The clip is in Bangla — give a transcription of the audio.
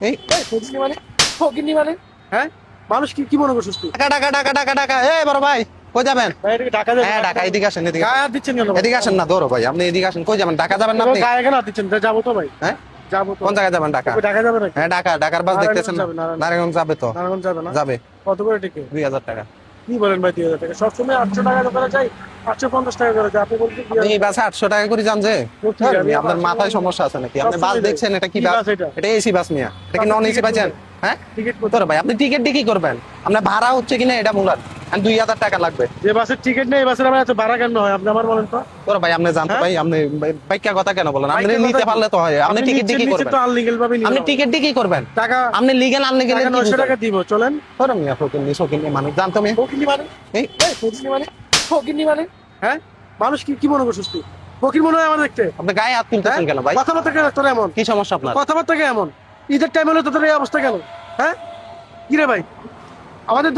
এই ফকিনি মানে ফকিনি মানে হ্যাঁ মানুষ কি কি মনে করছিস তুই? টাকা টাকা টাকা টাকা টাকা এই বড় ভাই কই যাবেন? ভাই এটাকে ঢাকা যাবে হ্যাঁ ঢাকা এদিকে আসেন এদিকে গায়ে হাত দিচ্ছেন কেন ভাই? এদিকে আসেন না দৌড়ো ভাই আপনি এদিকে আসেন কই যাবেন ঢাকা যাবেন না আপনি? গায়ে কেন হাত দিচ্ছেন? যাবো তো ভাই, হ্যাঁ যাবো তো। কোন জায়গায় যাবেন ঢাকা? ওকে ঢাকা যাবে নাকি? হ্যাঁ ঢাকা ঢাকার বাস নারায়ণগঞ্জ দেখতেছেন না? যাবে, নারায়ণগঞ্জ। নারায়ণগঞ্জ যাবে তো নারায়ণগঞ্জ যাবে না? যাবে কত করে টিকিট? 2000 টাকা। কি বলেন ভাই 2000 টাকা? সবসময় 800 টাকা করে যাই, 850 টাকা করে যাই, আপনি বলছেন আপনি এই বাসে 800 টাকা করে যান যে সত্যি আমি আপনার বাসে মাথায় যাই। সমস্যা আছে নাকি? আপনি বাস সবসময় দেখছেন এটা কি কি বাস? বাস এটা? এটা এসি বাস মিয়া, এটা কি আপনি নন এসি টিকিট পাইছেন? কোথায়? হ্যাঁ টিকিট তোর ভাই আপনি টিকিট দিয়ে কি করবেন? আপনার ভাড়া হচ্ছে কিনা এটা মূলত আর 2000 টাকা লাগবে। যে বাসের টিকিট নেই, এই বাসের আমার এত ভাড়া কেন হয়? আপনি আমার বলেন তো। তোর ভাই আপনি জানতে হ্যাঁ? ভাই আপনি বাইকের কথা কেন বলেন? আপনি বাইকের নিতে কথা পারলে তো হয়। আপনি টিকিট দিয়ে কি নিচে করবেন? তো আনলিগেল ভাবে নিবেন। আপনি টিকিট দিয়ে কি করবেন? টাকা আপনি লিগ্যাল আনলিগ্যাল টাকা কি 900 টাকা বুঝেন? দিব, চলেন। তোর মিয়া ফকিনি সকিনি মানুষ জানতো মিয়া। ফকিনি মানে এই ফকিনি মানে ফকিনি মানে হ্যাঁ মানুষ কি কি মনে করছিস তুই? ফকির মনে হয় আমার দেখতে? আপনি গায়ে হাত তুলতেছেন কেন ভাই? কথাবার্তা কেন তোর এমন? কি সমস্যা আপনার? কথাবার্তা কেন এমন? ঈদের টাইম হলে তোদের এই অবস্থা কেন? হ্যাঁ কি রে ভাই আমাদের